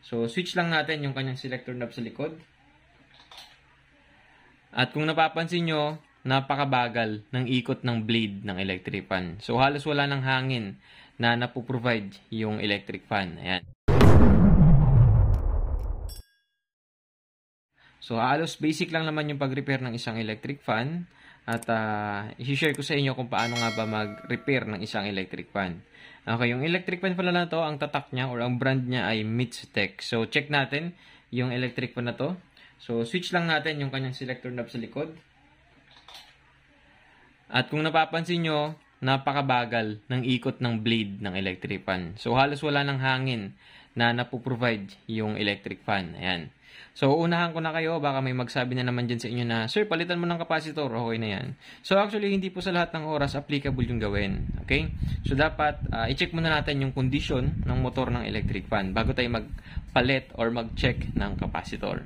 So, switch lang natin yung kanyang selector knob sa likod. At kung napapansin nyo, napakabagal ng ikot ng blade ng electric fan. So, halos wala ng hangin na napoprovide yung electric fan. Ayan. So, halos basic lang naman yung pag-repair ng isang electric fan. At i-share ko sa inyo kung paano nga ba mag-repair ng isang electric fan. Okay, yung electric fan pala na to, ang tatak niya or ang brand niya ay Mixtec. So, check natin yung electric fan na to. So, switch lang natin yung kanyang selector knob sa likod. At kung napapansin nyo, napakabagal ng ikot ng blade ng electric fan. So, halos wala ng hangin na napoprovide yung electric fan. Ayan. So, unahan ko na kayo. Baka may magsabi na naman dyan sa inyo na, Sir, palitan mo ng kapasitor. Okay na yan. So, actually, hindi po sa lahat ng oras applicable yung gawin. Okay? So, dapat i-check muna natin yung condition ng motor ng electric fan bago tayo magpalit or mag-check ng kapasitor.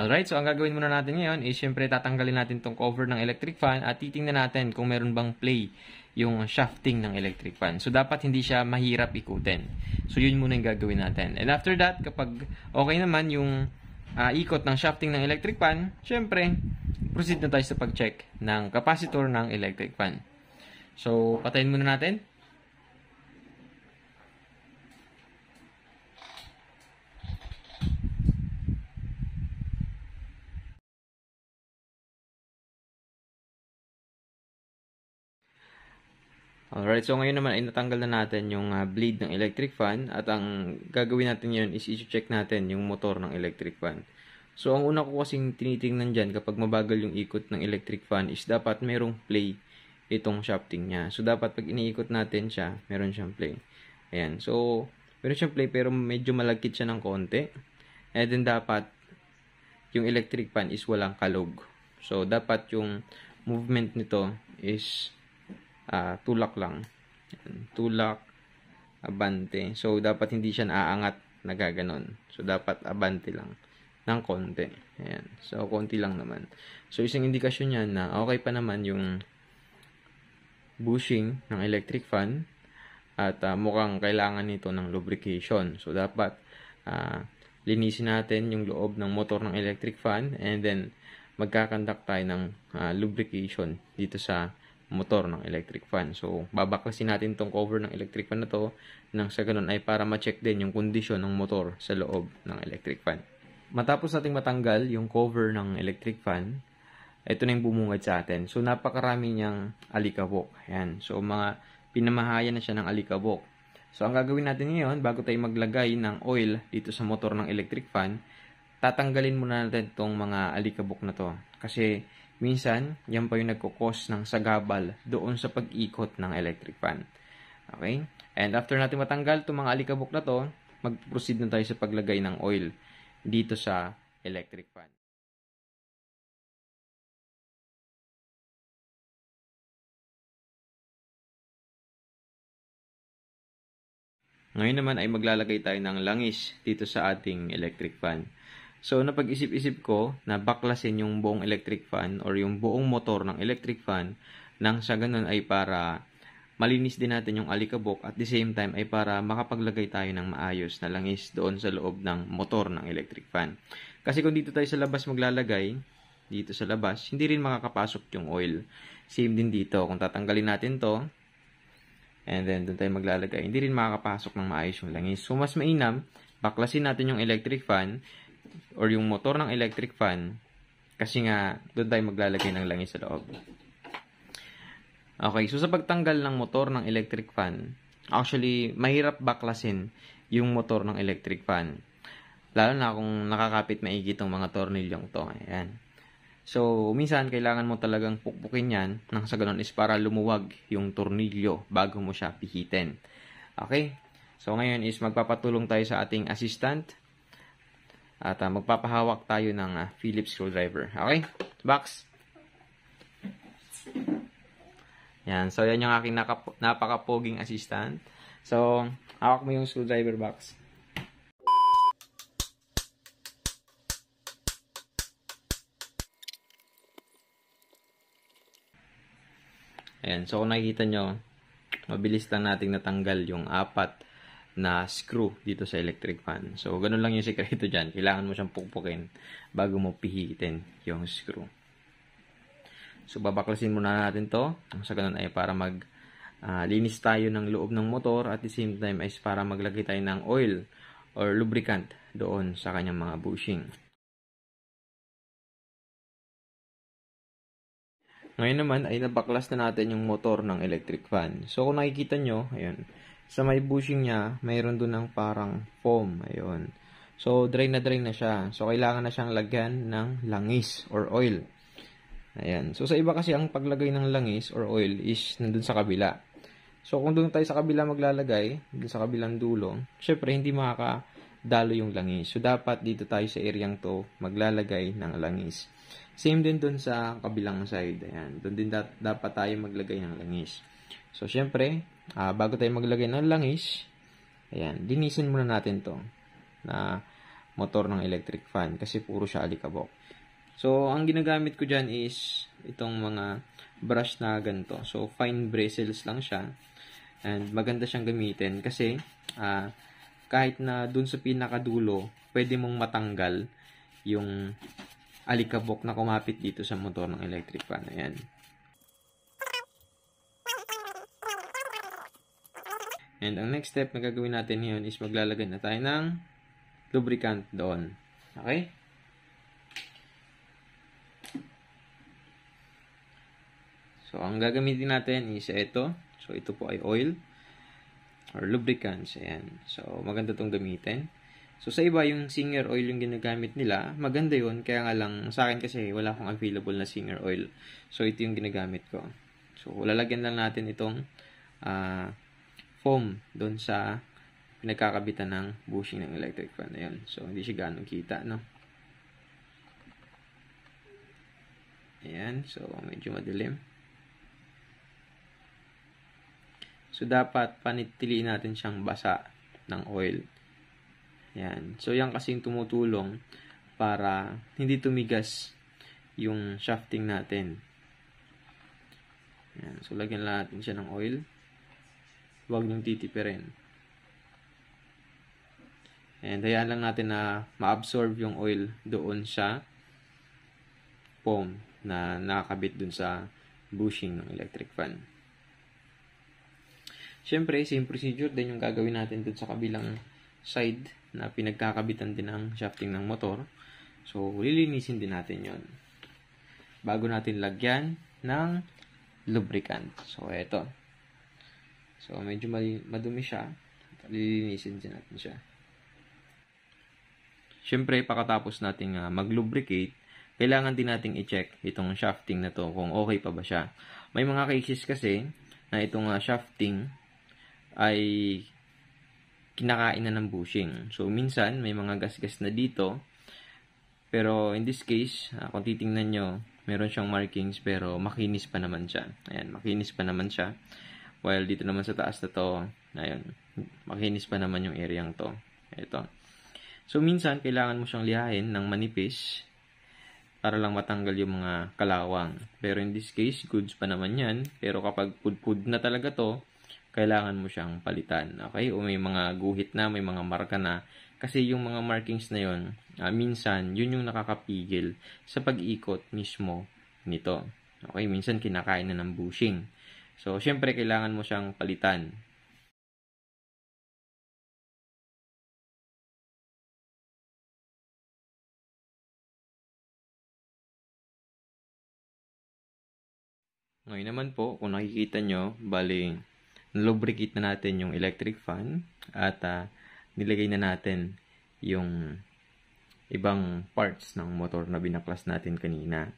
Alright, so ang gagawin muna natin ngayon is syempre tatanggalin natin tong cover ng electric fan at titingnan natin kung meron bang play yung shafting ng electric fan. So dapat hindi siya mahirap ikutin. So yun muna yung gagawin natin. And after that, kapag okay naman yung ikot ng shafting ng electric fan, syempre proceed na tayo sa pag-check ng capacitor ng electric fan. So patayin muna natin. Alright, so ngayon naman ay natanggal na natin yung blade ng electric fan at ang gagawin natin ngayon is i-check natin yung motor ng electric fan. So ang una ko kasing tinitingnan dyan kapag mabagal yung ikot ng electric fan is dapat merong play itong shafting niya. So dapat pag iniikot natin siya, meron siyang play. Ayan, so meron siyang play pero medyo malagkit siya ng konti. And then dapat yung electric fan is walang kalog. So dapat yung movement nito is tulak lang. Tulak, abante. So, dapat hindi siya naaangat na gaganon. So, dapat abante lang ng konti. Ayan. So, konti lang naman. So, isang indikasyon yan na okay pa naman yung bushing ng electric fan at mukhang kailangan nito ng lubrication. So, dapat linisin natin yung loob ng motor ng electric fan and then magkakandak tayo ng lubrication dito sa motor ng electric fan. So, babaklasin natin tong cover ng electric fan na to nang sa ganun ay para ma-check din yung kondisyon ng motor sa loob ng electric fan. Matapos nating matanggal yung cover ng electric fan, ito na yung bumungad sa atin. So, napakarami niyang alikabok. Ayan. So, mga pinamahayan na siya ng alikabok. So, ang gagawin natin ngayon, bago tayo maglagay ng oil dito sa motor ng electric fan, tatanggalin muna natin itong mga alikabok na to. Kasi, minsan, yan pa yung nagkukos ng sagabal doon sa pag-ikot ng electric fan. Okay? And after natin matanggal itong mga alikabok na to, mag-proceed na tayo sa paglagay ng oil dito sa electric fan. Ngayon naman ay maglalagay tayo ng langis dito sa ating electric fan. So, napag-isip-isip ko na baklasin yung buong electric fan or yung buong motor ng electric fan nang sa ganun ay para malinis din natin yung alikabok at the same time ay para makapaglagay tayo ng maayos na langis doon sa loob ng motor ng electric fan. Kasi kung dito tayo sa labas maglalagay, dito sa labas, hindi rin makakapasok yung oil. Same din dito. Kung tatanggalin natin to, and then doon tayo maglalagay, hindi rin makakapasok ng maayos yung langis. So, mas mainam, baklasin natin yung electric fan or yung motor ng electric fan kasi nga doon tayo maglalagay ng langis sa loob. Okay, so sa pagtanggal ng motor ng electric fan, actually mahirap baklasin yung motor ng electric fan. Lalo na kung nakakapit maigi itong mga tornilyong to. Ayan. So, minsan kailangan mo talagang pukpukin yan nang sa ganun is para lumuwag yung tornilyo bago mo siya pihitin. Okay? So, ngayon is magpapatulong tayo sa ating assistant at magpapahawak tayo ng Phillips screwdriver. Okay? Box. Yan. So, yan yung aking napaka-poging assistant. So, hawak mo yung screwdriver box. Ayan. So, kung nakikita nyo, mabilis lang nating natanggal yung apat na screw dito sa electric fan. So, ganun lang yung sikreto dyan. Kailangan mo siyang pukpukin bago mo pihitin yung screw. So, babaklasin muna natin to. Sa ganun ay para linis tayo ng loob ng motor at the same time ay para maglagay tayo ng oil or lubricant doon sa kanyang mga bushing. Ngayon naman ay nabaklas na natin yung motor ng electric fan. So, kung nakikita nyo, ayun, sa may bushing niya, mayroon doon ng parang foam. Ayun. So, dry na siya. So, kailangan na siyang lagyan ng langis or oil. Ayan. So, sa iba kasi ang paglagay ng langis or oil is nandun sa kabila. So, kung doon tayo sa kabila maglalagay, doon sa kabilang dulo, syempre hindi makakadalo yung langis. So, dapat dito tayo sa areang to maglalagay ng langis. Same din doon sa kabilang side. Ayan. Doon din dapat tayo maglagay ng langis. So, syempre, bago tayo maglagay ng langis, ayan, linisin muna natin to na motor ng electric fan kasi puro siya alikabok. So, ang ginagamit ko dyan is itong mga brush na ganito. So, fine bristles lang siya. And maganda siyang gamitin kasi kahit na dun sa pinakadulo, pwede mong matanggal yung alikabok na kumapit dito sa motor ng electric fan. Ayan. And ang next step na gagawin natin ngayon is maglalagay na tayo ng lubricant doon. Okay? So, ang gagamitin natin is ito. So, ito po ay oil or lubricants. Ayan. So, maganda itong gamitin. So, sa iba, yung Singer oil yung ginagamit nila. Maganda yun. Kaya nga lang, sa akin kasi wala akong available na Singer oil. So, ito yung ginagamit ko. So, lalagyan lang natin itong foam doon sa pinagkakabitan ng bushing ng electric fan. Ayan. So, hindi siya ganong kita, no? Ayan. So, medyo madilim. So, dapat panitiliin natin siyang basa ng oil. Ayan. So, yan kasi yung tumutulong para hindi tumigas yung shafting natin. Ayan. So, lagyan lang natin siya ng oil. Huwag niyong titipirin. And hayaan lang natin na ma-absorb yung oil doon sa foam na nakakabit dun sa bushing ng electric fan. Siyempre, same procedure din yung gagawin natin dun sa kabilang side na pinagkakabitan din ng shafting ng motor. So, lilinisin din natin yon bago natin lagyan ng lubricant. So, eto. So, medyo madumi siya. Lilinisin din natin siya. Siyempre, pagkatapos natin mag-lubricate, kailangan din nating i-check itong shafting na to kung okay pa ba siya. May mga cases kasi na itong shafting ay kinakain na ng bushing. So, minsan, may mga gas-gas na dito. Pero, in this case, kung titingnan nyo, meron siyang markings pero makinis pa naman siya. Ayan, makinis pa naman siya. While dito naman sa taas na to, ayun, makinis pa naman yung areang to. Ito. So, minsan, kailangan mo siyang lihain ng manipis para lang matanggal yung mga kalawang. Pero in this case, goods pa naman yan. Pero kapag pudpud na talaga to, kailangan mo siyang palitan. Okay? O may mga guhit na, may mga marka na. Kasi yung mga markings na yun, minsan, yun yung nakakapigil sa pag-ikot mismo nito. Okay? Minsan, kinakain na ng bushing. So, syempre, kailangan mo siyang palitan. Ngayon naman po, kung nakikita nyo, bali, lubricate na natin yung electric fan at nilagay na natin yung ibang parts ng motor na binaklas natin kanina.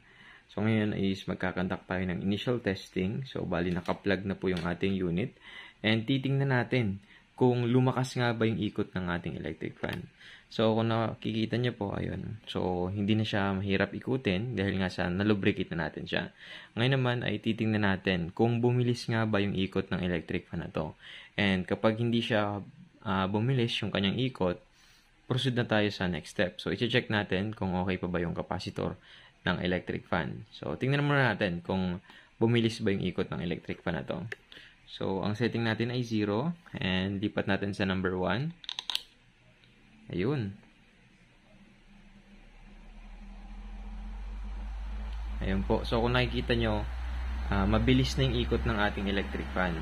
So, ngayon is magkakandak tayo ng initial testing. So, bali, naka-plug na po yung ating unit. And titingnan natin kung lumakas nga ba yung ikot ng ating electric fan. So, kung nakikita nyo po, ayun. So, hindi na siya mahirap ikutin dahil nga sa nalubricate na natin siya. Ngayon naman ay titingnan natin kung bumilis nga ba yung ikot ng electric fan na to. And kapag hindi siya bumilis yung kanyang ikot, proceed na tayo sa next step. So, i-check natin kung okay pa ba yung capacitor ng electric fan. So, tingnan muna natin kung bumilis ba yung ikot ng electric fan na to. So, ang setting natin ay 0 and lipat natin sa number 1. Ayun. Ayun po. So, kung nakikita nyo, mabilis na yung ikot ng ating electric fan.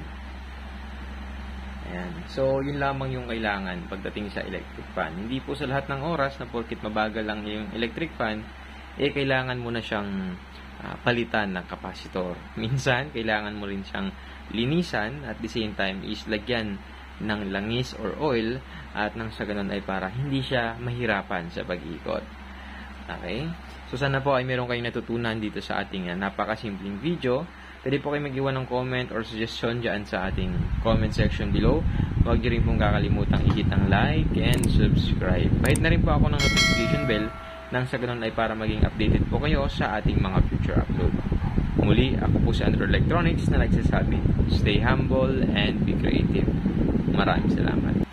Ayan. So, yun lamang yung kailangan pagdating sa electric fan. Hindi po sa lahat ng oras na porkit mabagal lang yung electric fan, kailangan mo na siyang palitan ng kapasitor. Minsan, kailangan mo rin siyang linisan at the same time is lagyan ng langis or oil at nang sa ganun ay para hindi siya mahirapan sa pag-ikot. Okay? So, sana po ay meron kayong natutunan dito sa ating napakasimpleng video. Pwede po kayo mag-iwan ng comment or suggestion dyan sa ating comment section below. Huwag niyo rin pong kakalimutang i-hit ang like and subscribe. Pahit na rin po ako ng notification bell nang sa ganun ay para maging updated po kayo sa ating mga future upload. Muli, ako po si Andrew Electronics na nagsasabi, stay humble and be creative. Maraming salamat.